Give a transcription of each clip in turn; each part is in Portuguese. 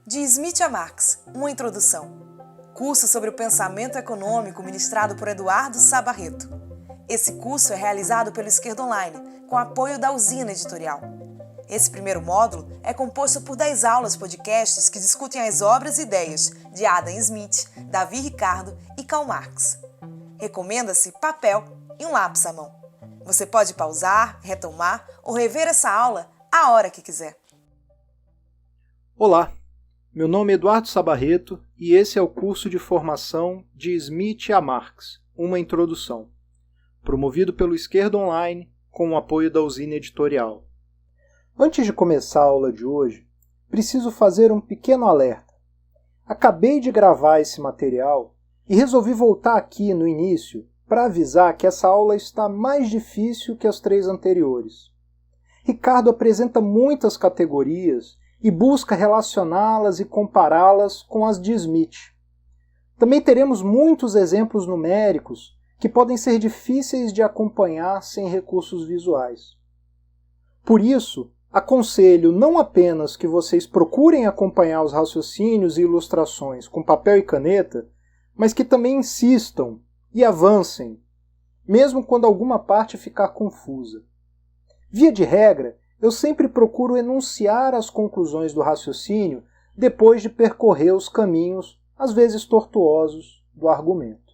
De Smith a Marx, uma introdução. Curso sobre o pensamento econômico ministrado por Eduardo Sá Barreto. Esse curso é realizado pelo Esquerda Online, com apoio da Usina Editorial. Esse primeiro módulo é composto por 10 aulas podcasts que discutem as obras e ideias de Adam Smith, Davi Ricardo e Karl Marx. Recomenda-se papel e um lápis à mão. Você pode pausar, retomar ou rever essa aula a hora que quiser. Olá, meu nome é Eduardo Sá Barreto e esse é o curso de formação de Smith a Marx, uma introdução, promovido pelo Esquerda Online com o apoio da Usina Editorial. Antes de começar a aula de hoje, preciso fazer um pequeno alerta. Acabei de gravar esse material e resolvi voltar aqui no início para avisar que essa aula está mais difícil que as 3 anteriores. Ricardo apresenta muitas categorias e busca relacioná-las e compará-las com as de Smith. Também teremos muitos exemplos numéricos que podem ser difíceis de acompanhar sem recursos visuais. Por isso, aconselho não apenas que vocês procurem acompanhar os raciocínios e ilustrações com papel e caneta, mas que também insistam e avancem, mesmo quando alguma parte ficar confusa. Via de regra, eu sempre procuro enunciar as conclusões do raciocínio depois de percorrer os caminhos, às vezes tortuosos, do argumento.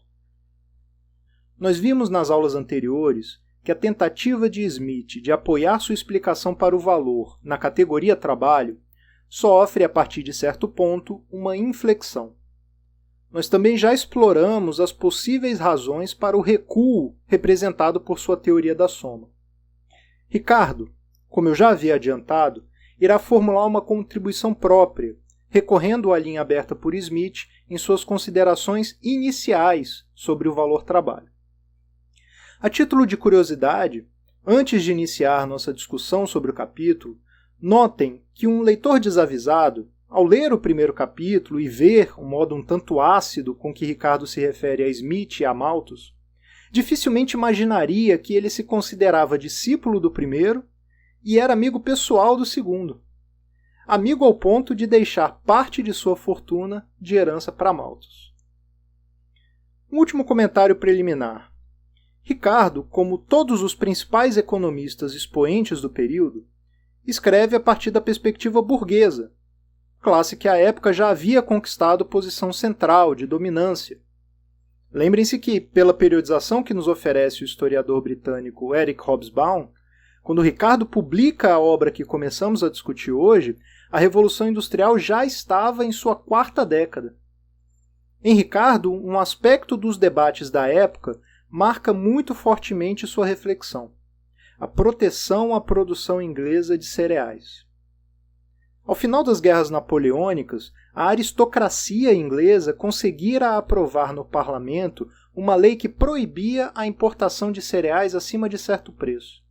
Nós vimos nas aulas anteriores que a tentativa de Smith de apoiar sua explicação para o valor na categoria trabalho sofre, a partir de certo ponto, uma inflexão. Nós também já exploramos as possíveis razões para o recuo representado por sua teoria da soma. Ricardo, como eu já havia adiantado, irá formular uma contribuição própria, recorrendo à linha aberta por Smith em suas considerações iniciais sobre o valor trabalho. A título de curiosidade, antes de iniciar nossa discussão sobre o capítulo, notem que um leitor desavisado, ao ler o primeiro capítulo e ver o modo um tanto ácido com que Ricardo se refere a Smith e a Malthus, dificilmente imaginaria que ele se considerava discípulo do primeiro e era amigo pessoal do segundo. Amigo ao ponto de deixar parte de sua fortuna de herança para Malthus. Um último comentário preliminar. Ricardo, como todos os principais economistas expoentes do período, escreve a partir da perspectiva burguesa, classe que à época já havia conquistado posição central de dominância. Lembrem-se que, pela periodização que nos oferece o historiador britânico Eric Hobsbawm, quando Ricardo publica a obra que começamos a discutir hoje, a Revolução Industrial já estava em sua 4ª década. Em Ricardo, um aspecto dos debates da época marca muito fortemente sua reflexão: a proteção à produção inglesa de cereais. Ao final das guerras napoleônicas, a aristocracia inglesa conseguira aprovar no parlamento uma lei que proibia a importação de cereais acima de certo preço.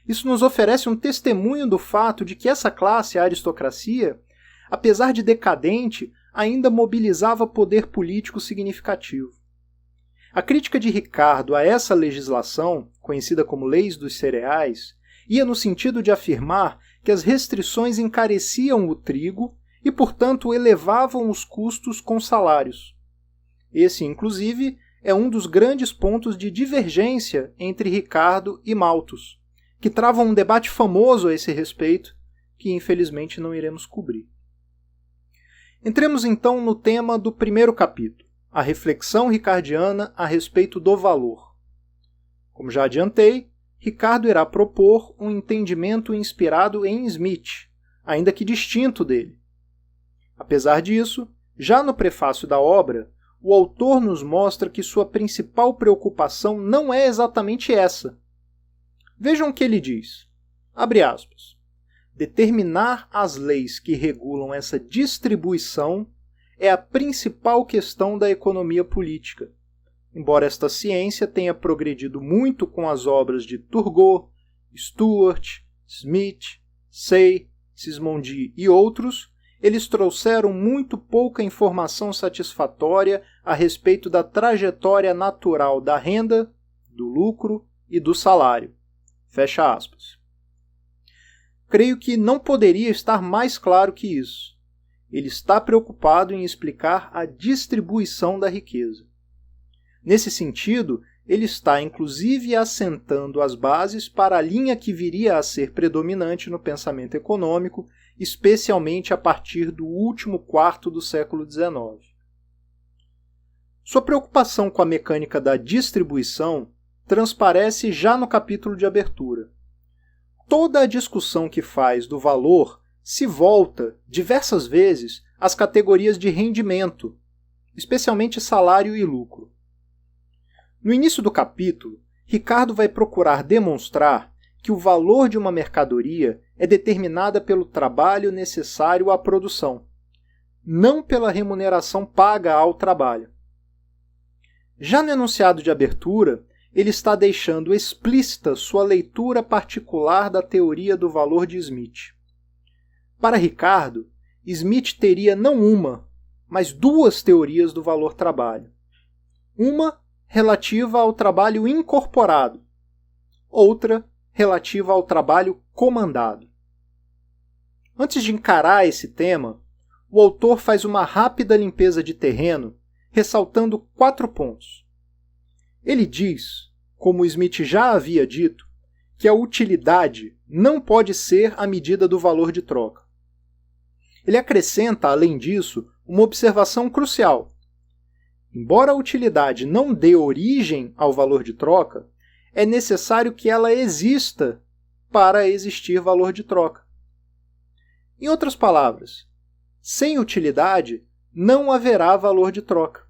Isso nos oferece um testemunho do fato de que essa classe, a aristocracia, apesar de decadente, ainda mobilizava poder político significativo. A crítica de Ricardo a essa legislação, conhecida como Leis dos Cereais, ia no sentido de afirmar que as restrições encareciam o trigo e, portanto, elevavam os custos com salários. Esse, inclusive, é um dos grandes pontos de divergência entre Ricardo e Malthus, que travam um debate famoso a esse respeito, que infelizmente não iremos cobrir. Entremos então no tema do primeiro capítulo, a reflexão ricardiana a respeito do valor. Como já adiantei, Ricardo irá propor um entendimento inspirado em Smith, ainda que distinto dele. Apesar disso, já no prefácio da obra, o autor nos mostra que sua principal preocupação não é exatamente essa. Vejam o que ele diz, abre aspas, determinar as leis que regulam essa distribuição é a principal questão da economia política, embora esta ciência tenha progredido muito com as obras de Turgot, Stuart, Smith, Say, Sismondi e outros, eles trouxeram muito pouca informação satisfatória a respeito da trajetória natural da renda, do lucro e do salário. Fecha aspas. Creio que não poderia estar mais claro que isso. ele está preocupado em explicar a distribuição da riqueza. Nesse sentido, ele está inclusive assentando as bases para a linha que viria a ser predominante no pensamento econômico, especialmente a partir do último quarto do século XIX. Sua preocupação com a mecânica da distribuição transparece já no capítulo de abertura. Toda a discussão que faz do valor se volta, diversas vezes, às categorias de rendimento, especialmente salário e lucro. No início do capítulo, Ricardo vai procurar demonstrar que o valor de uma mercadoria é determinada pelo trabalho necessário à produção, não pela remuneração paga ao trabalho. Já no enunciado de abertura, ele está deixando explícita sua leitura particular da teoria do valor de Smith. Para Ricardo, Smith teria não uma, mas duas teorias do valor-trabalho. Uma relativa ao trabalho incorporado, outra relativa ao trabalho comandado. Antes de encarar esse tema, o autor faz uma rápida limpeza de terreno, ressaltando 4 pontos. Ele diz, como Smith já havia dito, que a utilidade não pode ser a medida do valor de troca. Ele acrescenta, além disso, uma observação crucial. Embora a utilidade não dê origem ao valor de troca, é necessário que ela exista para existir valor de troca. Em outras palavras, sem utilidade não haverá valor de troca.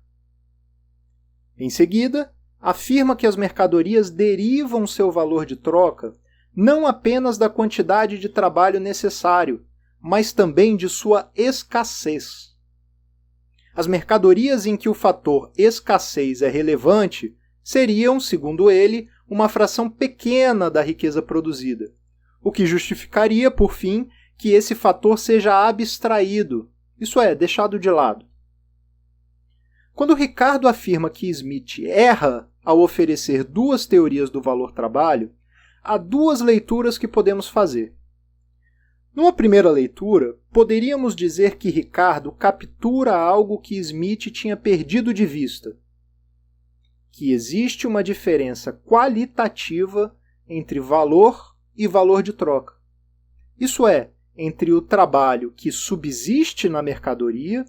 Em seguida, afirma que as mercadorias derivam seu valor de troca não apenas da quantidade de trabalho necessário, mas também de sua escassez. As mercadorias em que o fator escassez é relevante seriam, segundo ele, uma fração pequena da riqueza produzida, o que justificaria, por fim, que esse fator seja abstraído, isso é, deixado de lado. Quando Ricardo afirma que Smith erra ao oferecer duas teorias do valor-trabalho, há duas leituras que podemos fazer. Numa primeira leitura, poderíamos dizer que Ricardo captura algo que Smith tinha perdido de vista, que existe uma diferença qualitativa entre valor e valor de troca. Isso é, entre o trabalho que subsiste na mercadoria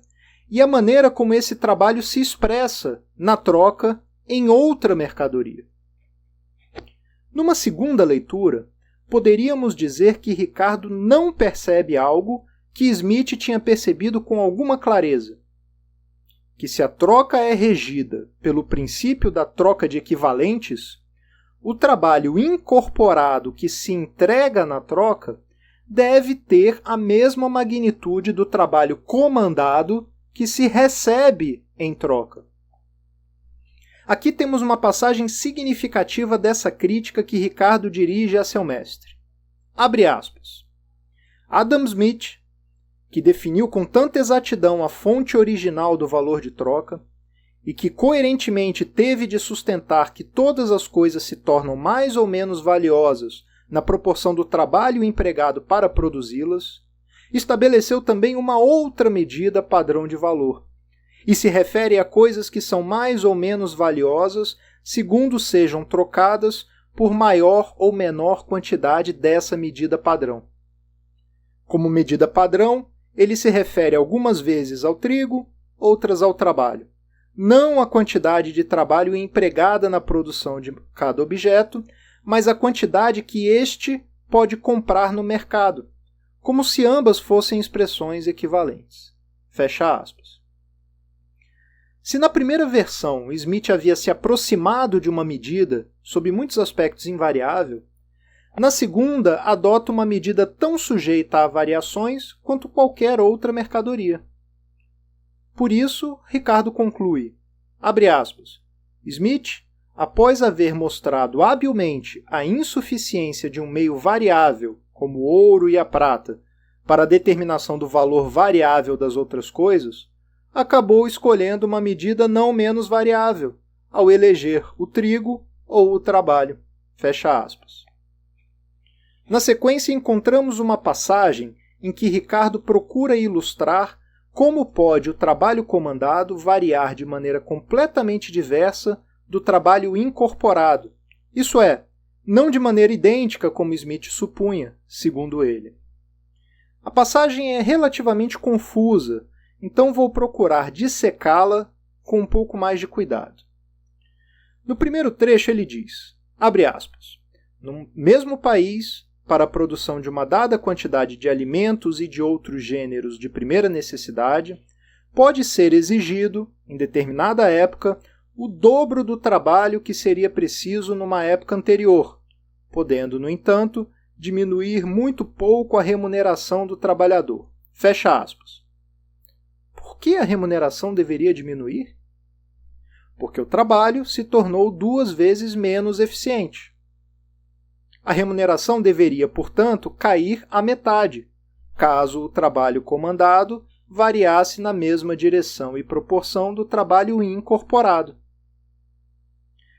e a maneira como esse trabalho se expressa na troca em outra mercadoria. Numa segunda leitura, poderíamos dizer que Ricardo não percebe algo que Smith tinha percebido com alguma clareza, que se a troca é regida pelo princípio da troca de equivalentes, o trabalho incorporado que se entrega na troca deve ter a mesma magnitude do trabalho comandado que se recebe em troca. Aqui temos uma passagem significativa dessa crítica que Ricardo dirige a seu mestre. Abre aspas. Adam Smith, que definiu com tanta exatidão a fonte original do valor de troca e que coerentemente teve de sustentar que todas as coisas se tornam mais ou menos valiosas na proporção do trabalho empregado para produzi-las, estabeleceu também uma outra medida padrão de valor, e se refere a coisas que são mais ou menos valiosas segundo sejam trocadas por maior ou menor quantidade dessa medida padrão. Como medida padrão, ele se refere algumas vezes ao trigo, outras ao trabalho, não a quantidade de trabalho empregada na produção de cada objeto, mas a quantidade que este pode comprar no mercado, como se ambas fossem expressões equivalentes. Fecha aspas. Se na primeira versão Smith havia se aproximado de uma medida, sob muitos aspectos invariável, na segunda adota uma medida tão sujeita a variações quanto qualquer outra mercadoria. Por isso, Ricardo conclui, abre aspas, Smith, após haver mostrado habilmente a insuficiência de um meio variável, como o ouro e a prata, para a determinação do valor variável das outras coisas, acabou escolhendo uma medida não menos variável, ao eleger o trigo ou o trabalho. Fecha aspas. Na sequência, encontramos uma passagem em que Ricardo procura ilustrar como pode o trabalho comandado variar de maneira completamente diversa do trabalho incorporado, isso é, não de maneira idêntica como Smith supunha, segundo ele. A passagem é relativamente confusa, então vou procurar dissecá-la com um pouco mais de cuidado. No primeiro trecho ele diz, abre aspas, no mesmo país, para a produção de uma dada quantidade de alimentos e de outros gêneros de primeira necessidade, pode ser exigido, em determinada época, o dobro do trabalho que seria preciso numa época anterior, podendo, no entanto, diminuir muito pouco a remuneração do trabalhador. Fecha aspas. Por que a remuneração deveria diminuir? Porque o trabalho se tornou 2 vezes menos eficiente. A remuneração deveria, portanto, cair à metade, caso o trabalho comandado variasse na mesma direção e proporção do trabalho incorporado.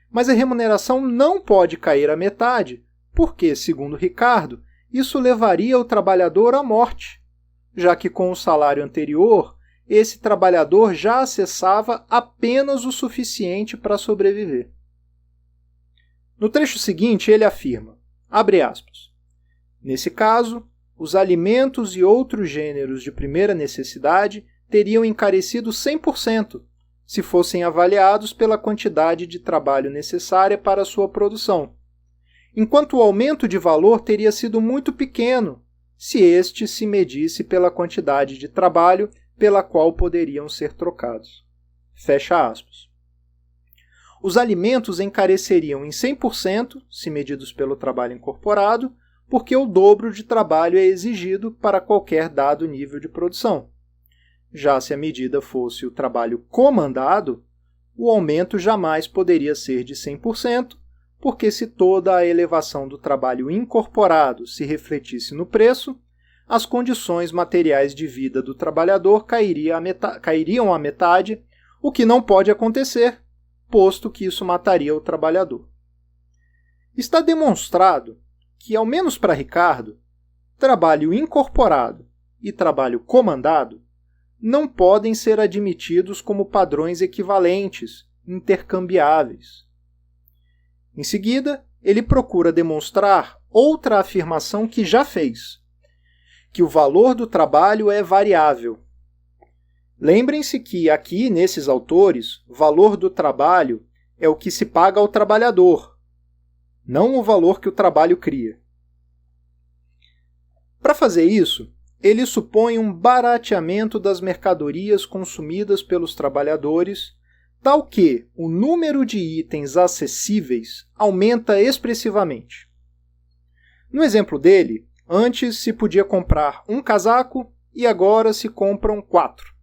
Mas a remuneração não pode cair à metade, porque, segundo Ricardo, isso levaria o trabalhador à morte, já que com o salário anterior, esse trabalhador já acessava apenas o suficiente para sobreviver. No trecho seguinte, ele afirma, abre aspas, nesse caso, os alimentos e outros gêneros de primeira necessidade teriam encarecido 100%, se fossem avaliados pela quantidade de trabalho necessária para sua produção, enquanto o aumento de valor teria sido muito pequeno, se este se medisse pela quantidade de trabalho pela qual poderiam ser trocados. Fecha aspas. Os alimentos encareceriam em 100%, se medidos pelo trabalho incorporado, porque o dobro de trabalho é exigido para qualquer dado nível de produção. Já se a medida fosse o trabalho comandado, o aumento jamais poderia ser de 100%, porque se toda a elevação do trabalho incorporado se refletisse no preço, as condições materiais de vida do trabalhador cairiam à metade, o que não pode acontecer, posto que isso mataria o trabalhador. Está demonstrado que, ao menos para Ricardo, trabalho incorporado e trabalho comandado não podem ser admitidos como padrões equivalentes, intercambiáveis. Em seguida, ele procura demonstrar outra afirmação que já fez, que o valor do trabalho é variável. Lembrem-se que aqui, nesses autores, o valor do trabalho é o que se paga ao trabalhador, não o valor que o trabalho cria. Para fazer isso, ele supõe um barateamento das mercadorias consumidas pelos trabalhadores, tal que o número de itens acessíveis aumenta expressivamente. No exemplo dele, antes se podia comprar um casaco e agora se compram 4.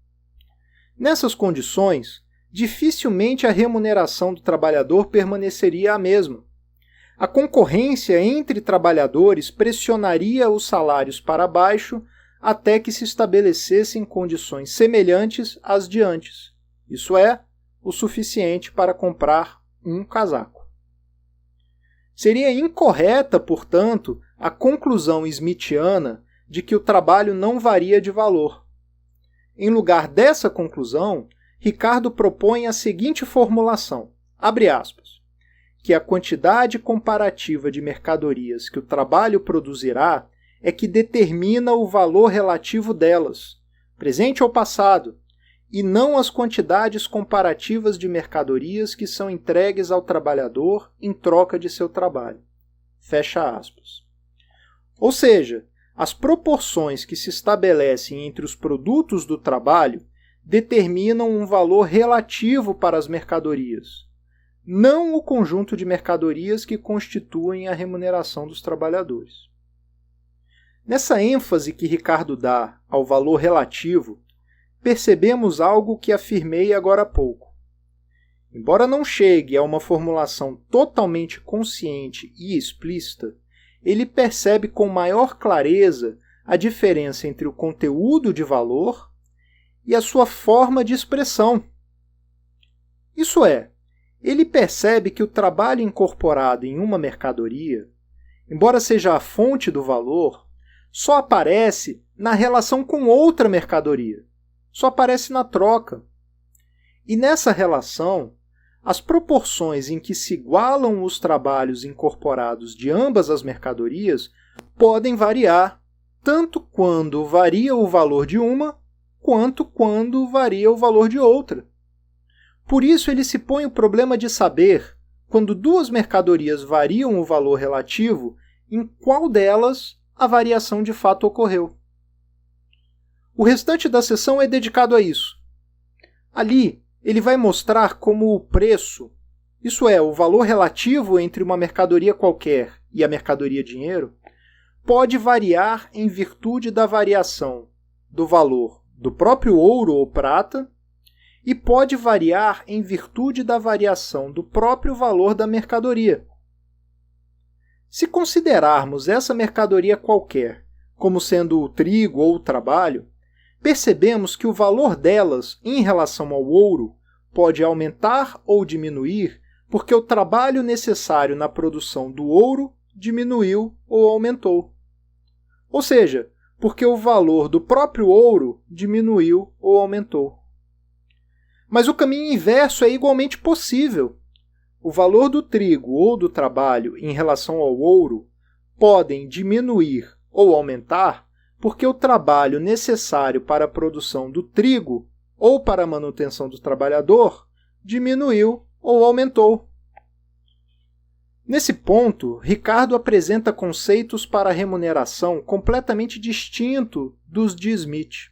Nessas condições, dificilmente a remuneração do trabalhador permaneceria a mesma. A concorrência entre trabalhadores pressionaria os salários para baixo até que se estabelecessem condições semelhantes às de antes, isso é, o suficiente para comprar um casaco. Seria incorreta, portanto, a conclusão smithiana de que o trabalho não varia de valor. Em lugar dessa conclusão, Ricardo propõe a seguinte formulação, abre aspas, que a quantidade comparativa de mercadorias que o trabalho produzirá é que determina o valor relativo delas, presente ou passado, e não as quantidades comparativas de mercadorias que são entregues ao trabalhador em troca de seu trabalho. Fecha aspas. Ou seja, as proporções que se estabelecem entre os produtos do trabalho determinam um valor relativo para as mercadorias, não o conjunto de mercadorias que constituem a remuneração dos trabalhadores. Nessa ênfase que Ricardo dá ao valor relativo, percebemos algo que afirmei agora há pouco. Embora não chegue a uma formulação totalmente consciente e explícita, ele percebe com maior clareza a diferença entre o conteúdo de valor e a sua forma de expressão. Isso é, ele percebe que o trabalho incorporado em uma mercadoria, embora seja a fonte do valor, só aparece na relação com outra mercadoria, só aparece na troca. E nessa relação, as proporções em que se igualam os trabalhos incorporados de ambas as mercadorias podem variar, tanto quando varia o valor de uma, quanto quando varia o valor de outra. Por isso ele se põe o problema de saber, quando duas mercadorias variam o valor relativo, em qual delas a variação de fato ocorreu. O restante da sessão é dedicado a isso. Ali, ele vai mostrar como o preço, isso é, o valor relativo entre uma mercadoria qualquer e a mercadoria dinheiro, pode variar em virtude da variação do valor do próprio ouro ou prata e pode variar em virtude da variação do próprio valor da mercadoria. Se considerarmos essa mercadoria qualquer como sendo o trigo ou o trabalho, percebemos que o valor delas em relação ao ouro pode aumentar ou diminuir porque o trabalho necessário na produção do ouro diminuiu ou aumentou. Ou seja, porque o valor do próprio ouro diminuiu ou aumentou. Mas o caminho inverso é igualmente possível. O valor do trigo ou do trabalho em relação ao ouro podem diminuir ou aumentar porque o trabalho necessário para a produção do trigo ou para a manutenção do trabalhador diminuiu ou aumentou. Nesse ponto, Ricardo apresenta conceitos para a remuneração completamente distintos dos de Smith.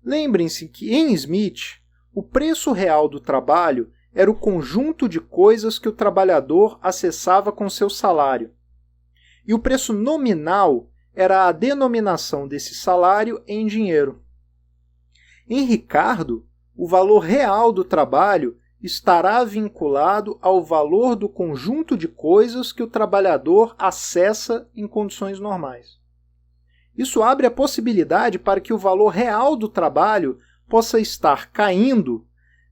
Lembrem-se que, em Smith, o preço real do trabalho era o conjunto de coisas que o trabalhador acessava com seu salário, e o preço nominal era a denominação desse salário em dinheiro. Em Ricardo, o valor real do trabalho estará vinculado ao valor do conjunto de coisas que o trabalhador acessa em condições normais. Isso abre a possibilidade para que o valor real do trabalho possa estar caindo,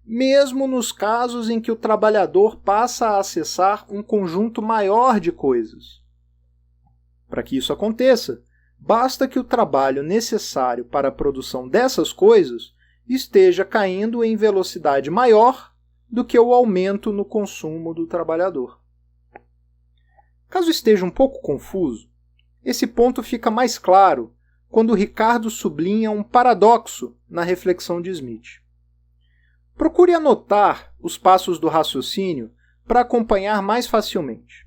mesmo nos casos em que o trabalhador passa a acessar um conjunto maior de coisas. Para que isso aconteça, basta que o trabalho necessário para a produção dessas coisas esteja caindo em velocidade maior do que o aumento no consumo do trabalhador. Caso esteja um pouco confuso, esse ponto fica mais claro quando Ricardo sublinha um paradoxo na reflexão de Smith. Procure anotar os passos do raciocínio para acompanhar mais facilmente.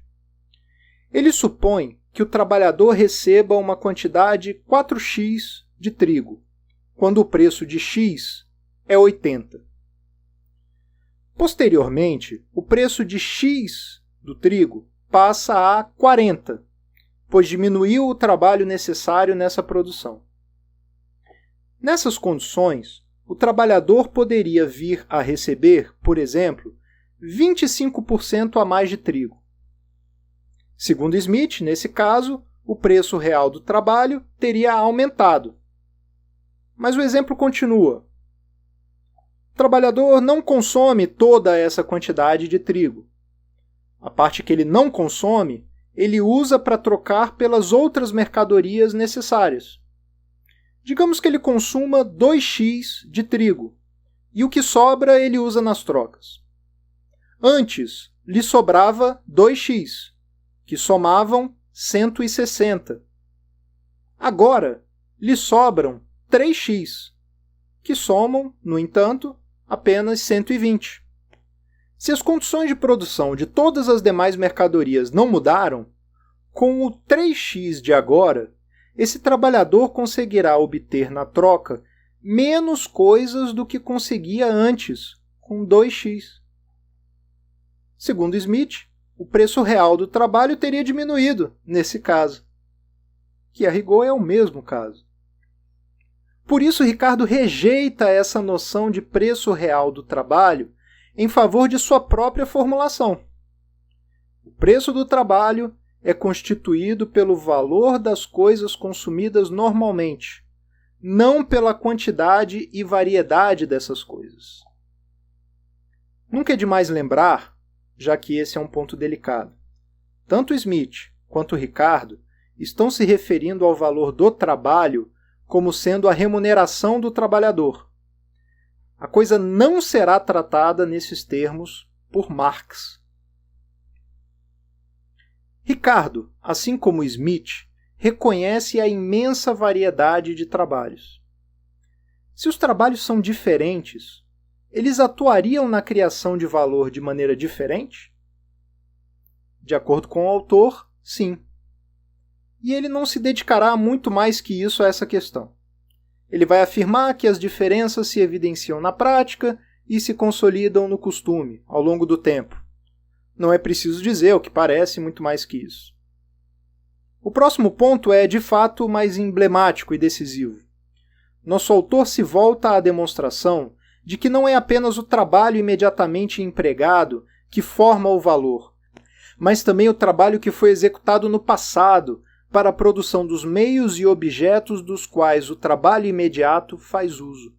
Ele supõe que o trabalhador receba uma quantidade 4x de trigo, quando o preço de x é 80. Posteriormente, o preço de x do trigo passa a 40, pois diminuiu o trabalho necessário nessa produção. Nessas condições, o trabalhador poderia vir a receber, por exemplo, 25% a mais de trigo. Segundo Smith, nesse caso, o preço real do trabalho teria aumentado. Mas o exemplo continua. O trabalhador não consome toda essa quantidade de trigo. A parte que ele não consome, ele usa para trocar pelas outras mercadorias necessárias. Digamos que ele consuma 2x de trigo, e o que sobra ele usa nas trocas. Antes, lhe sobrava 2x, que somavam 160. Agora, lhe sobram 3x, que somam, no entanto, apenas 120. Se as condições de produção de todas as demais mercadorias não mudaram, com o 3x de agora, esse trabalhador conseguirá obter na troca menos coisas do que conseguia antes, com 2x. Segundo Smith, o preço real do trabalho teria diminuído, nesse caso, que a rigor é o mesmo caso. Por isso, Ricardo rejeita essa noção de preço real do trabalho em favor de sua própria formulação. O preço do trabalho é constituído pelo valor das coisas consumidas normalmente, não pela quantidade e variedade dessas coisas. Nunca é demais lembrar, já que esse é um ponto delicado, tanto Smith quanto Ricardo estão se referindo ao valor do trabalho como sendo a remuneração do trabalhador. A coisa não será tratada nesses termos por Marx. Ricardo, assim como Smith, reconhece a imensa variedade de trabalhos. Se os trabalhos são diferentes, eles atuariam na criação de valor de maneira diferente? De acordo com o autor, sim. E ele não se dedicará muito mais que isso a essa questão. Ele vai afirmar que as diferenças se evidenciam na prática e se consolidam no costume, ao longo do tempo. Não é preciso dizer o que parece muito mais que isso. O próximo ponto é, de fato, mais emblemático e decisivo. Nosso autor se volta à demonstração de que não é apenas o trabalho imediatamente empregado que forma o valor, mas também o trabalho que foi executado no passado para a produção dos meios e objetos dos quais o trabalho imediato faz uso.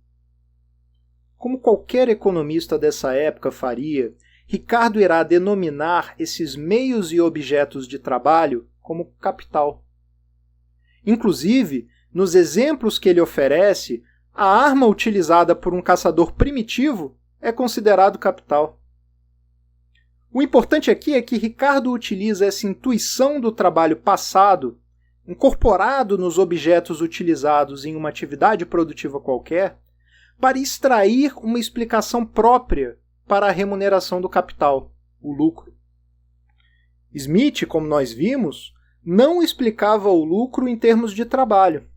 Como qualquer economista dessa época faria, Ricardo irá denominar esses meios e objetos de trabalho como capital. Inclusive, nos exemplos que ele oferece, a arma utilizada por um caçador primitivo é considerado capital. O importante aqui é que Ricardo utiliza essa intuição do trabalho passado, incorporado nos objetos utilizados em uma atividade produtiva qualquer, para extrair uma explicação própria para a remuneração do capital, o lucro. Smith, como nós vimos, não explicava o lucro em termos de trabalho.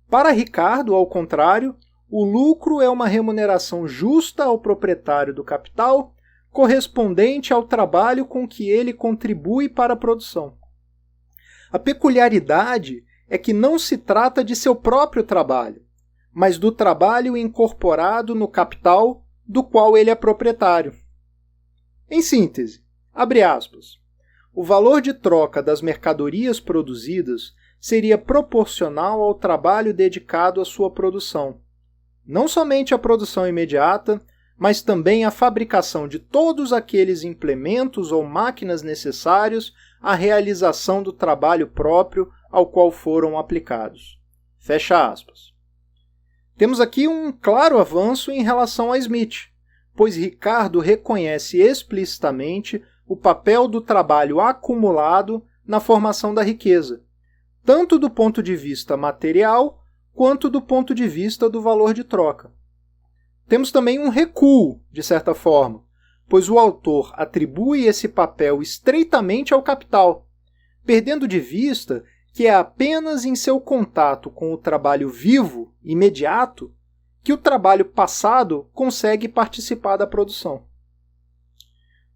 Para Ricardo, ao contrário, o lucro é uma remuneração justa ao proprietário do capital, correspondente ao trabalho com que ele contribui para a produção. A peculiaridade é que não se trata de seu próprio trabalho, mas do trabalho incorporado no capital do qual ele é proprietário. Em síntese, abre aspas, o valor de troca das mercadorias produzidas seria proporcional ao trabalho dedicado à sua produção, não somente à produção imediata, mas também à fabricação de todos aqueles implementos ou máquinas necessários à realização do trabalho próprio ao qual foram aplicados. Fecha aspas. Temos aqui um claro avanço em relação a Smith, pois Ricardo reconhece explicitamente o papel do trabalho acumulado na formação da riqueza, tanto do ponto de vista material quanto do ponto de vista do valor de troca. Temos também um recuo, de certa forma, pois o autor atribui esse papel estreitamente ao capital, perdendo de vista que é apenas em seu contato com o trabalho vivo, imediato, que o trabalho passado consegue participar da produção.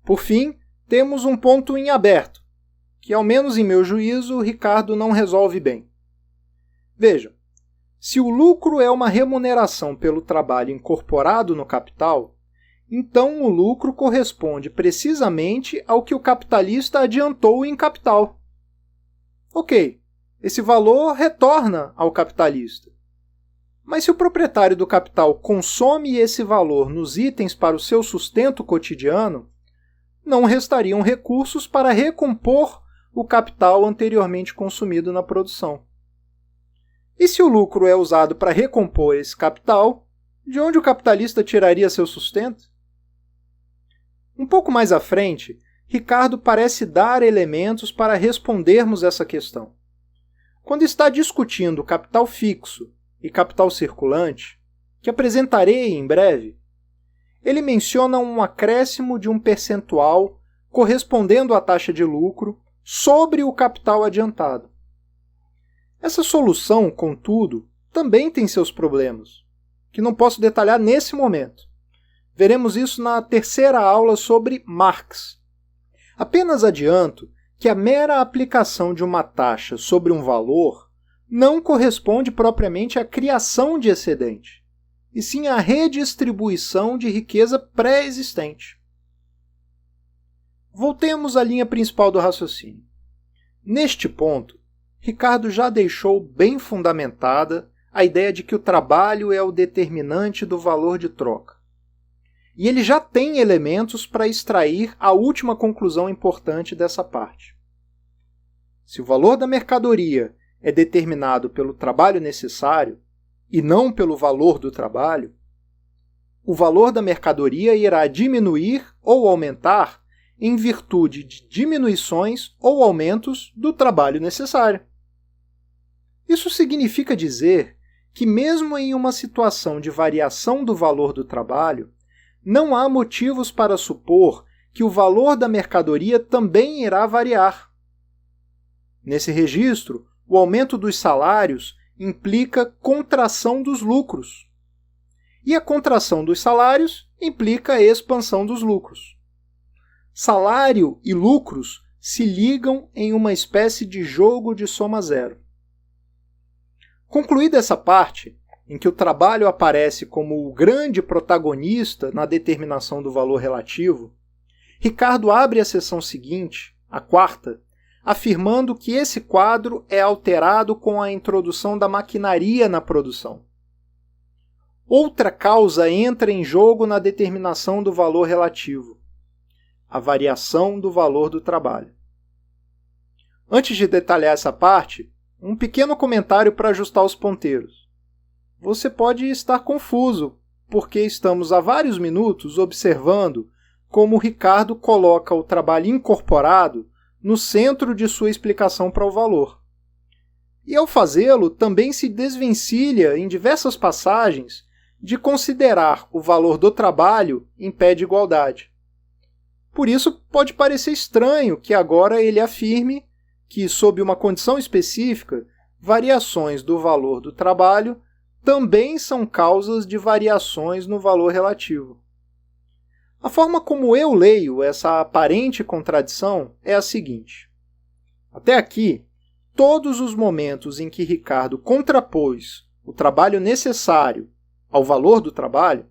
Por fim, temos um ponto em aberto, que, ao menos em meu juízo, Ricardo não resolve bem. Vejam, se o lucro é uma remuneração pelo trabalho incorporado no capital, então o lucro corresponde precisamente ao que o capitalista adiantou em capital. Ok, esse valor retorna ao capitalista. Mas se o proprietário do capital consome esse valor nos itens para o seu sustento cotidiano, não restariam recursos para recompor o capital anteriormente consumido na produção. E se o lucro é usado para recompor esse capital, de onde o capitalista tiraria seu sustento? Um pouco mais à frente, Ricardo parece dar elementos para respondermos essa questão. Quando está discutindo capital fixo e capital circulante, que apresentarei em breve, ele menciona um acréscimo de um percentual correspondendo à taxa de lucro sobre o capital adiantado. Essa solução, contudo, também tem seus problemas, que não posso detalhar nesse momento. Veremos isso na terceira aula sobre Marx. Apenas adianto que a mera aplicação de uma taxa sobre um valor não corresponde propriamente à criação de excedente, e sim à redistribuição de riqueza pré-existente. Voltemos à linha principal do raciocínio. Neste ponto, Ricardo já deixou bem fundamentada a ideia de que o trabalho é o determinante do valor de troca. E ele já tem elementos para extrair a última conclusão importante dessa parte. Se o valor da mercadoria é determinado pelo trabalho necessário e não pelo valor do trabalho, o valor da mercadoria irá diminuir ou aumentar em virtude de diminuições ou aumentos do trabalho necessário. Isso significa dizer que, mesmo em uma situação de variação do valor do trabalho, não há motivos para supor que o valor da mercadoria também irá variar. Nesse registro, o aumento dos salários implica contração dos lucros. E a contração dos salários implica a expansão dos lucros. Salário e lucros se ligam em uma espécie de jogo de soma zero. Concluída essa parte, em que o trabalho aparece como o grande protagonista na determinação do valor relativo, Ricardo abre a seção seguinte, a quarta, afirmando que esse quadro é alterado com a introdução da maquinaria na produção. Outra causa entra em jogo na determinação do valor relativo: a variação do valor do trabalho. Antes de detalhar essa parte, um pequeno comentário para ajustar os ponteiros. Você pode estar confuso, porque estamos há vários minutos observando como Ricardo coloca o trabalho incorporado no centro de sua explicação para o valor. E ao fazê-lo, também se desvencilha em diversas passagens de considerar o valor do trabalho em pé de igualdade. Por isso, pode parecer estranho que agora ele afirme que, sob uma condição específica, variações do valor do trabalho também são causas de variações no valor relativo. A forma como eu leio essa aparente contradição é a seguinte. Até aqui, todos os momentos em que Ricardo contrapôs o trabalho necessário ao valor do trabalho,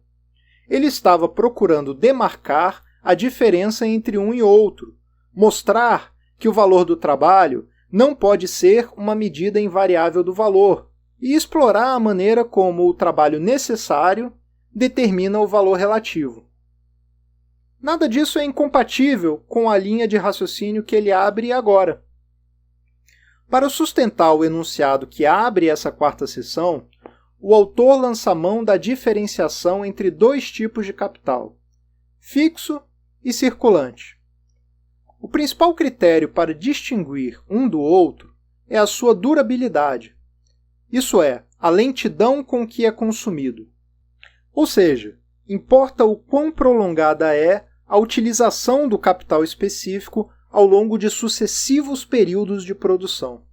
ele estava procurando demarcar a diferença entre um e outro, mostrar que o valor do trabalho não pode ser uma medida invariável do valor, e explorar a maneira como o trabalho necessário determina o valor relativo. Nada disso é incompatível com a linha de raciocínio que ele abre agora. Para sustentar o enunciado que abre essa quarta seção, o autor lança mão da diferenciação entre dois tipos de capital, fixo e circulante. O principal critério para distinguir um do outro é a sua durabilidade, isso é, a lentidão com que é consumido. Ou seja, importa o quão prolongada é a utilização do capital específico ao longo de sucessivos períodos de produção.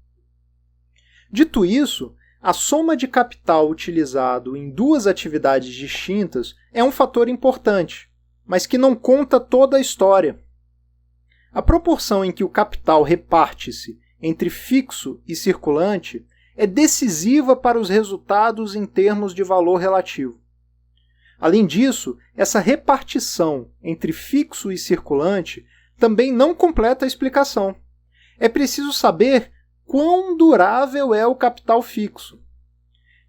Dito isso, a soma de capital utilizado em duas atividades distintas é um fator importante, mas que não conta toda a história. A proporção em que o capital reparte-se entre fixo e circulante é decisiva para os resultados em termos de valor relativo. Além disso, essa repartição entre fixo e circulante também não completa a explicação. É preciso saber quão durável é o capital fixo.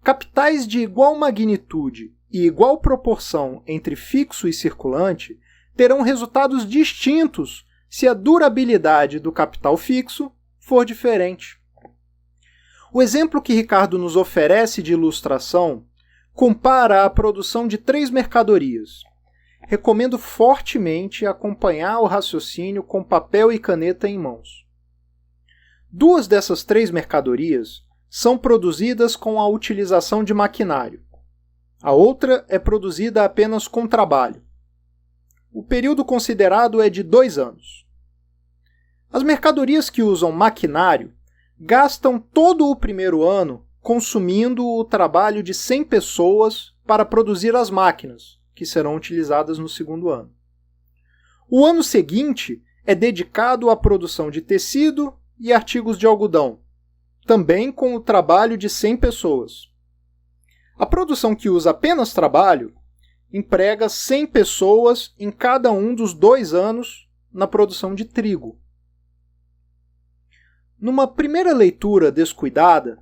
Capitais de igual magnitude e igual proporção entre fixo e circulante terão resultados distintos se a durabilidade do capital fixo for diferente. O exemplo que Ricardo nos oferece de ilustração compara a produção de 3 mercadorias. Recomendo fortemente acompanhar o raciocínio com papel e caneta em mãos. 2 dessas 3 mercadorias são produzidas com a utilização de maquinário. A outra é produzida apenas com trabalho. O período considerado é de 2 anos. As mercadorias que usam maquinário gastam todo o primeiro ano consumindo o trabalho de 100 pessoas para produzir as máquinas, que serão utilizadas no segundo ano. O ano seguinte é dedicado à produção de tecido e artigos de algodão, também com o trabalho de 100 pessoas. A produção que usa apenas trabalho emprega 100 pessoas em cada um dos 2 anos na produção de trigo. Numa primeira leitura descuidada,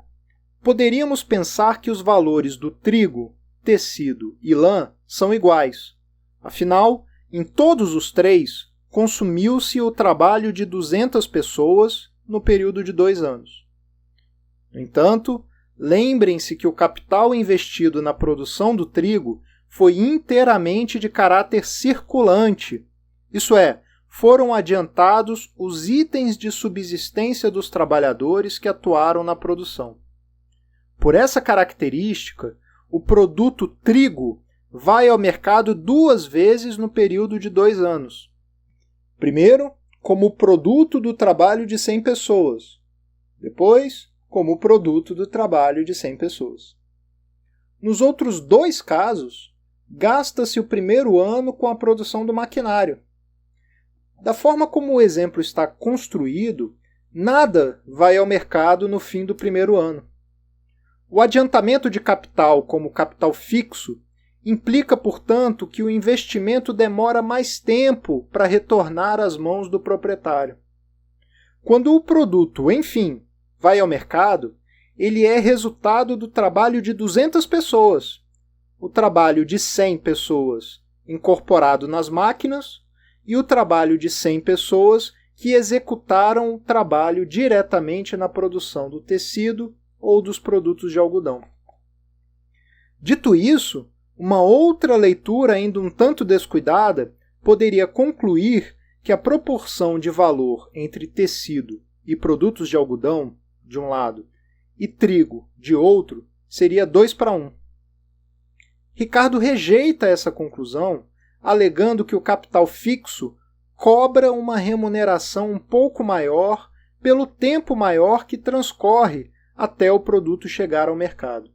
poderíamos pensar que os valores do trigo, tecido e lã são iguais. Afinal, em todos os 3, consumiu-se o trabalho de 200 pessoas no período de 2 anos. No entanto, lembrem-se que o capital investido na produção do trigo foi inteiramente de caráter circulante, isso é, foram adiantados os itens de subsistência dos trabalhadores que atuaram na produção. Por essa característica, o produto trigo vai ao mercado 2 vezes no período de 2 anos. Primeiro, como produto do trabalho de 100 pessoas. Depois, como produto do trabalho de 100 pessoas. Nos outros 2 casos, gasta-se o primeiro ano com a produção do maquinário. Da forma como o exemplo está construído, nada vai ao mercado no fim do primeiro ano. O adiantamento de capital como capital fixo implica, portanto, que o investimento demora mais tempo para retornar às mãos do proprietário. Quando o produto, enfim, vai ao mercado, ele é resultado do trabalho de 200 pessoas, o trabalho de 100 pessoas incorporado nas máquinas e o trabalho de 100 pessoas que executaram o trabalho diretamente na produção do tecido ou dos produtos de algodão. Dito isso, uma outra leitura ainda um tanto descuidada poderia concluir que a proporção de valor entre tecido e produtos de algodão, de um lado, e trigo, de outro, seria 2:1. Ricardo rejeita essa conclusão, alegando que o capital fixo cobra uma remuneração um pouco maior pelo tempo maior que transcorre até o produto chegar ao mercado.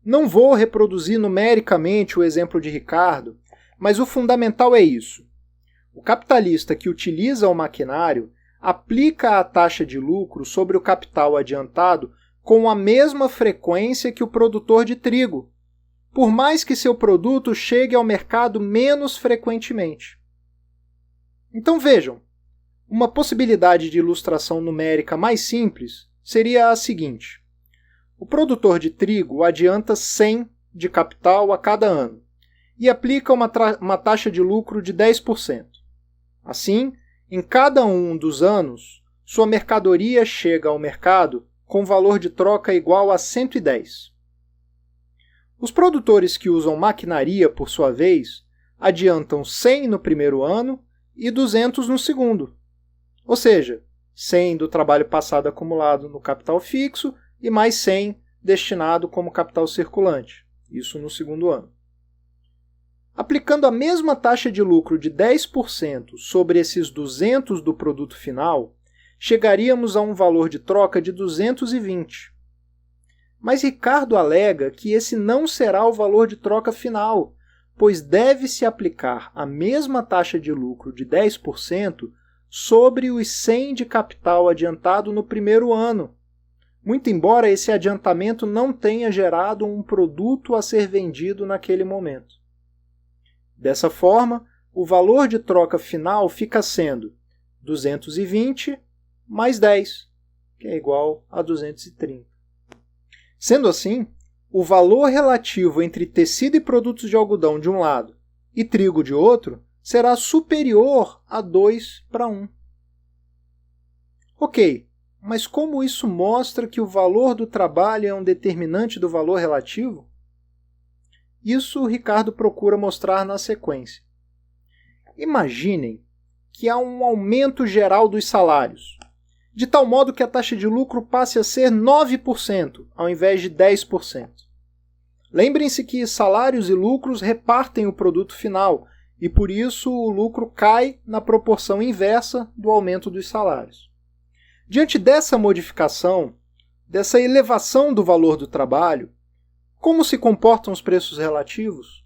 Não vou reproduzir numericamente o exemplo de Ricardo, mas o fundamental é isso. O capitalista que utiliza o maquinário aplica a taxa de lucro sobre o capital adiantado com a mesma frequência que o produtor de trigo, por mais que seu produto chegue ao mercado menos frequentemente. Então vejam, uma possibilidade de ilustração numérica mais simples seria a seguinte. O produtor de trigo adianta 100 de capital a cada ano e aplica uma taxa de lucro de 10%. Assim, em cada um dos anos, sua mercadoria chega ao mercado com valor de troca igual a 110. Os produtores que usam maquinaria, por sua vez, adiantam 100 no primeiro ano e 200 no segundo. Ou seja, 100 do trabalho passado acumulado no capital fixo e mais 100 destinado como capital circulante, isso no segundo ano. Aplicando a mesma taxa de lucro de 10% sobre esses 200 do produto final, chegaríamos a um valor de troca de 220. Mas Ricardo alega que esse não será o valor de troca final, pois deve-se aplicar a mesma taxa de lucro de 10% sobre os 100 de capital adiantado no primeiro ano, muito embora esse adiantamento não tenha gerado um produto a ser vendido naquele momento. Dessa forma, o valor de troca final fica sendo 220 mais 10, que é igual a 230. Sendo assim, o valor relativo entre tecido e produtos de algodão de um lado e trigo de outro será superior a 2:1. Ok, mas como isso mostra que o valor do trabalho é um determinante do valor relativo? Isso Ricardo procura mostrar na sequência. Imaginem que há um aumento geral dos salários, de tal modo que a taxa de lucro passe a ser 9%, ao invés de 10%. Lembrem-se que salários e lucros repartem o produto final, e por isso o lucro cai na proporção inversa do aumento dos salários. Diante dessa modificação, dessa elevação do valor do trabalho, como se comportam os preços relativos?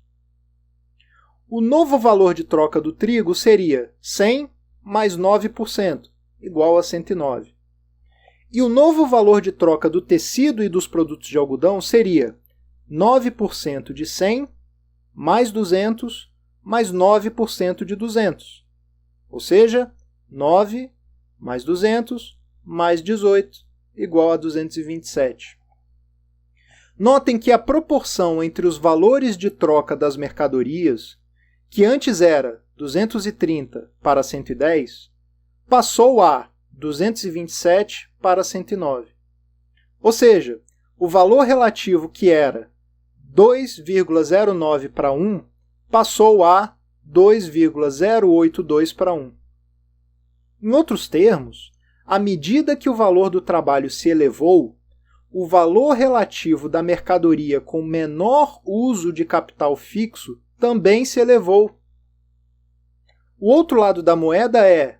O novo valor de troca do trigo seria 100 mais 9%, igual a 109. E o novo valor de troca do tecido e dos produtos de algodão seria 9% de 100 mais 200 mais 9% de 200. Ou seja, 9 mais 200 mais 18, igual a 227. Notem que a proporção entre os valores de troca das mercadorias, que antes era 230 para 110, passou a 227 para 109. Ou seja, o valor relativo que era 2,09 para 1 passou a 2,082 para 1. Em outros termos, à medida que o valor do trabalho se elevou, o valor relativo da mercadoria com menor uso de capital fixo também se elevou. O outro lado da moeda é,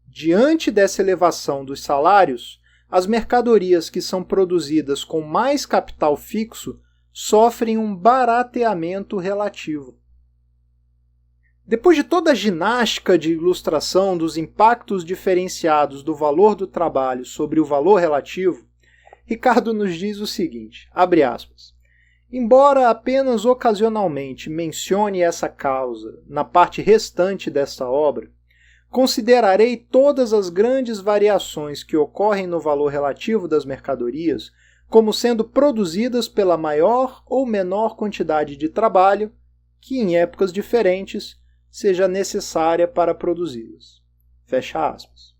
diante dessa elevação dos salários, as mercadorias que são produzidas com mais capital fixo sofrem um barateamento relativo. Depois de toda a ginástica de ilustração dos impactos diferenciados do valor do trabalho sobre o valor relativo, Ricardo nos diz o seguinte, abre aspas, embora apenas ocasionalmente mencione essa causa na parte restante desta obra, considerarei todas as grandes variações que ocorrem no valor relativo das mercadorias como sendo produzidas pela maior ou menor quantidade de trabalho que, em épocas diferentes, seja necessária para produzi-las. Fecha aspas.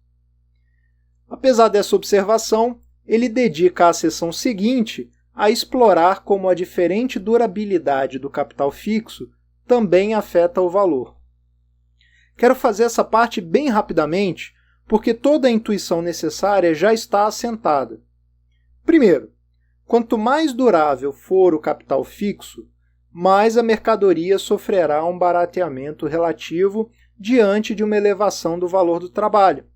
Apesar dessa observação, ele dedica a seção seguinte a explorar como a diferente durabilidade do capital fixo também afeta o valor. Quero fazer essa parte bem rapidamente, porque toda a intuição necessária já está assentada. Primeiro, quanto mais durável for o capital fixo, mais a mercadoria sofrerá um barateamento relativo diante de uma elevação do valor do trabalho,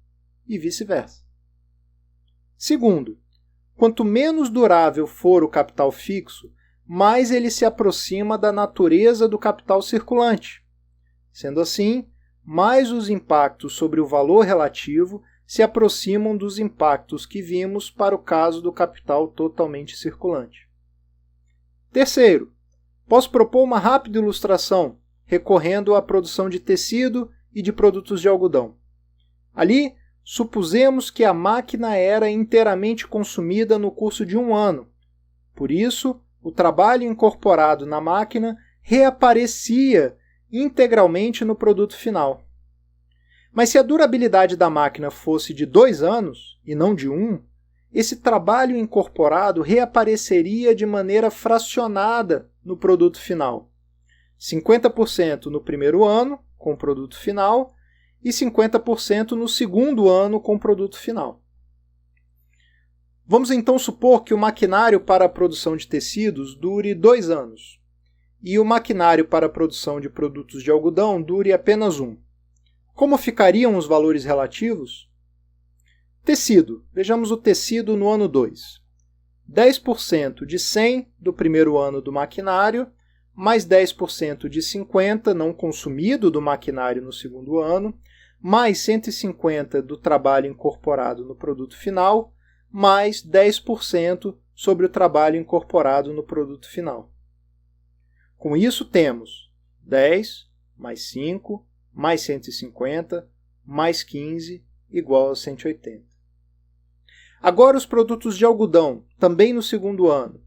e vice-versa. Segundo, quanto menos durável for o capital fixo, mais ele se aproxima da natureza do capital circulante. Sendo assim, mais os impactos sobre o valor relativo se aproximam dos impactos que vimos para o caso do capital totalmente circulante. Terceiro, posso propor uma rápida ilustração, recorrendo à produção de tecido e de produtos de algodão. Ali, supusemos que a máquina era inteiramente consumida no curso de 1 ano. Por isso, o trabalho incorporado na máquina reaparecia integralmente no produto final. Mas se a durabilidade da máquina fosse de 2 anos, e não de 1, esse trabalho incorporado reapareceria de maneira fracionada no produto final. 50% no primeiro ano, com o produto final, e 50% no segundo ano, com o produto final. Vamos então supor que o maquinário para a produção de tecidos dure 2 anos, e o maquinário para a produção de produtos de algodão dure apenas 1. Como ficariam os valores relativos? Tecido. Vejamos o tecido no ano 2. 10% de 100 do primeiro ano do maquinário, mais 10% de 50 não consumido do maquinário no segundo ano, mais 150 do trabalho incorporado no produto final, mais 10% sobre o trabalho incorporado no produto final. Com isso temos 10 mais 5 mais 150 mais 15 igual a 180. Agora os produtos de algodão, também no segundo ano.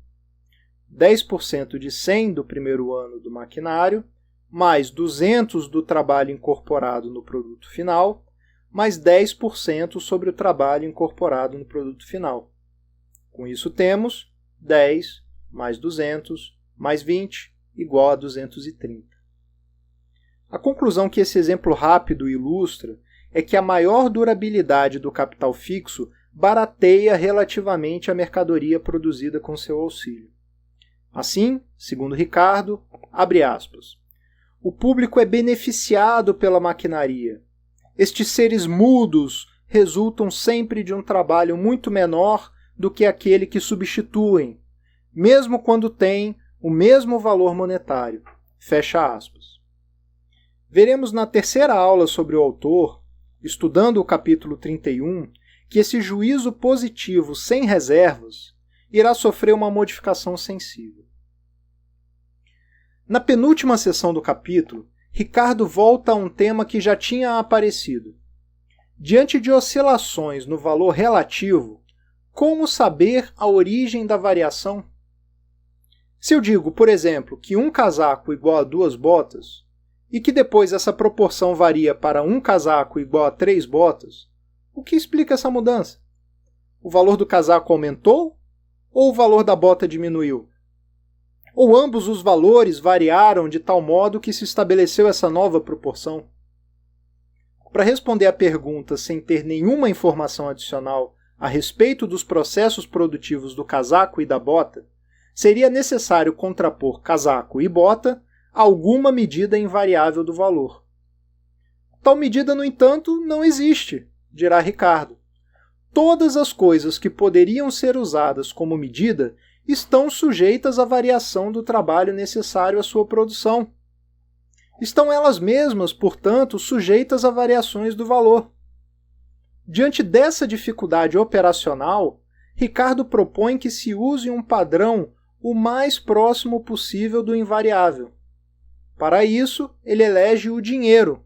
10% de 100 do primeiro ano do maquinário, mais 200 do trabalho incorporado no produto final, mais 10% sobre o trabalho incorporado no produto final. Com isso temos 10 mais 200 mais 20 igual a 230. A conclusão que esse exemplo rápido ilustra é que a maior durabilidade do capital fixo barateia relativamente a mercadoria produzida com seu auxílio. Assim, segundo Ricardo, abre aspas, o público é beneficiado pela maquinaria. Estes seres mudos resultam sempre de um trabalho muito menor do que aquele que substituem, mesmo quando têm o mesmo valor monetário. Fecha aspas. Veremos na terceira aula sobre o autor, estudando o capítulo 31, que esse juízo positivo sem reservas irá sofrer uma modificação sensível. Na penúltima seção do capítulo, Ricardo volta a um tema que já tinha aparecido. Diante de oscilações no valor relativo, como saber a origem da variação? Se eu digo, por exemplo, que um casaco igual a 2 botas, e que depois essa proporção varia para um casaco igual a 3 botas, o que explica essa mudança? O valor do casaco aumentou ou o valor da bota diminuiu? Ou ambos os valores variaram de tal modo que se estabeleceu essa nova proporção? Para responder à pergunta sem ter nenhuma informação adicional a respeito dos processos produtivos do casaco e da bota, seria necessário contrapor casaco e bota a alguma medida invariável do valor. Tal medida, no entanto, não existe, dirá Ricardo. Todas as coisas que poderiam ser usadas como medida estão sujeitas à variação do trabalho necessário à sua produção. Estão elas mesmas, portanto, sujeitas a variações do valor. Diante dessa dificuldade operacional, Ricardo propõe que se use um padrão o mais próximo possível do invariável. Para isso, ele elege o dinheiro.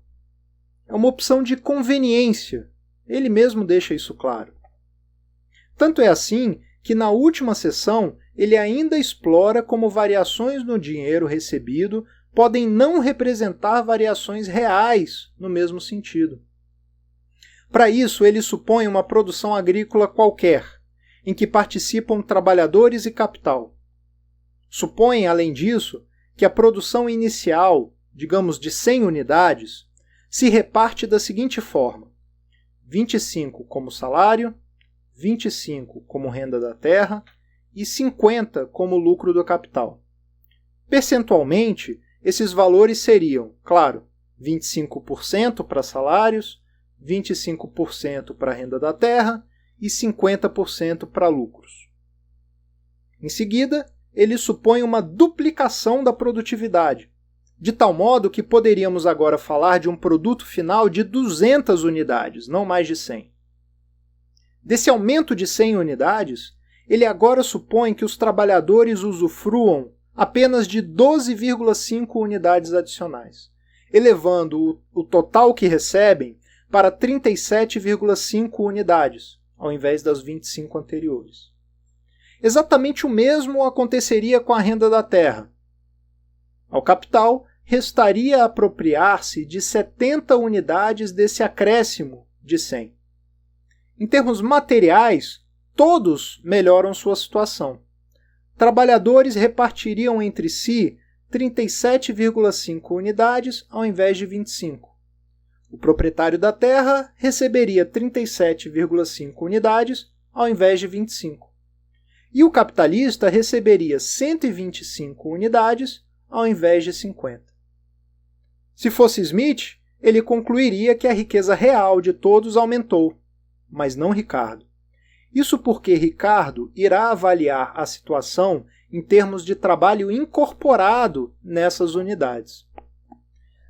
É uma opção de conveniência. Ele mesmo deixa isso claro. Tanto é assim que na última sessão ele ainda explora como variações no dinheiro recebido podem não representar variações reais no mesmo sentido. Para isso, ele supõe uma produção agrícola qualquer, em que participam trabalhadores e capital. Supõe, além disso, que a produção inicial, digamos de 100 unidades, se reparte da seguinte forma: 25 como salário, 25 como renda da terra e 50 como lucro do capital. Percentualmente, esses valores seriam, claro, 25% para salários, 25% para renda da terra e 50% para lucros. Em seguida, ele supõe uma duplicação da produtividade, de tal modo que poderíamos agora falar de um produto final de 200 unidades, não mais de 100. Desse aumento de 100 unidades, ele agora supõe que os trabalhadores usufruam apenas de 12,5 unidades adicionais, elevando o total que recebem para 37,5 unidades, ao invés das 25 anteriores. Exatamente o mesmo aconteceria com a renda da terra. Ao capital, restaria apropriar-se de 70 unidades desse acréscimo de 100. Em termos materiais, todos melhoram sua situação. Trabalhadores repartiriam entre si 37,5 unidades ao invés de 25. O proprietário da terra receberia 37,5 unidades ao invés de 25. E o capitalista receberia 125 unidades ao invés de 50. Se fosse Smith, ele concluiria que a riqueza real de todos aumentou, mas não Ricardo. Isso porque Ricardo irá avaliar a situação em termos de trabalho incorporado nessas unidades.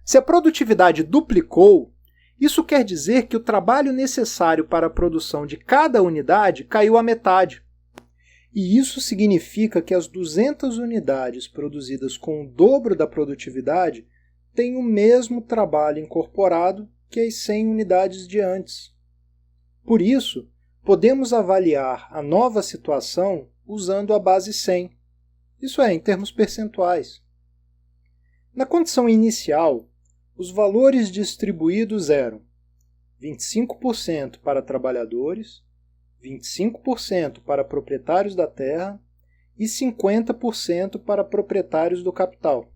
Se a produtividade duplicou, isso quer dizer que o trabalho necessário para a produção de cada unidade caiu à metade. E isso significa que as 200 unidades produzidas com o dobro da produtividade têm o mesmo trabalho incorporado que as 100 unidades de antes. Por isso, podemos avaliar a nova situação usando a base 100, isso é, em termos percentuais. Na condição inicial, os valores distribuídos eram 25% para trabalhadores, 25% para proprietários da terra e 50% para proprietários do capital.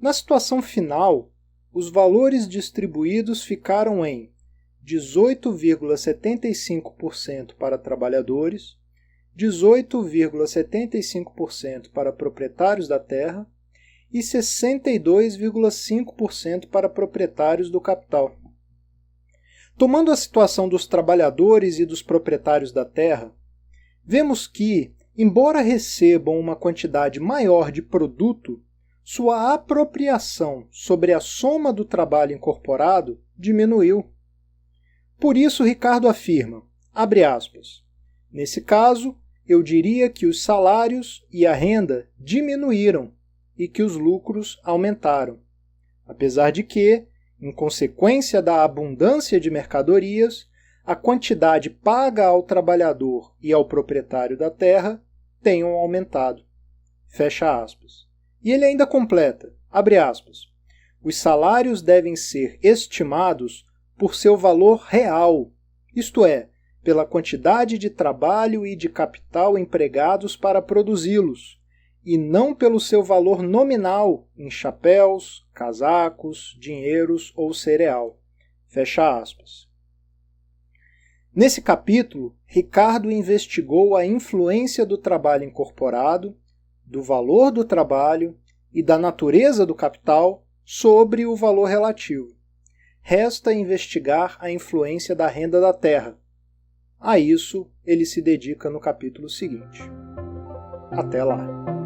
Na situação final, os valores distribuídos ficaram em 18,75% para trabalhadores, 18,75% para proprietários da terra e 62,5% para proprietários do capital. Tomando a situação dos trabalhadores e dos proprietários da terra, vemos que, embora recebam uma quantidade maior de produto, sua apropriação sobre a soma do trabalho incorporado diminuiu. Por isso, Ricardo afirma, abre aspas, nesse caso, eu diria que os salários e a renda diminuíram e que os lucros aumentaram, apesar de que, em consequência da abundância de mercadorias, a quantidade paga ao trabalhador e ao proprietário da terra tenham aumentado. Fecha aspas. E ele ainda completa, abre aspas, os salários devem ser estimados por seu valor real, isto é, pela quantidade de trabalho e de capital empregados para produzi-los, e não pelo seu valor nominal em chapéus, casacos, dinheiros ou cereal. Fecha aspas. Nesse capítulo, Ricardo investigou a influência do trabalho incorporado, do valor do trabalho e da natureza do capital sobre o valor relativo. Resta investigar a influência da renda da terra. A isso ele se dedica no capítulo seguinte. Até lá!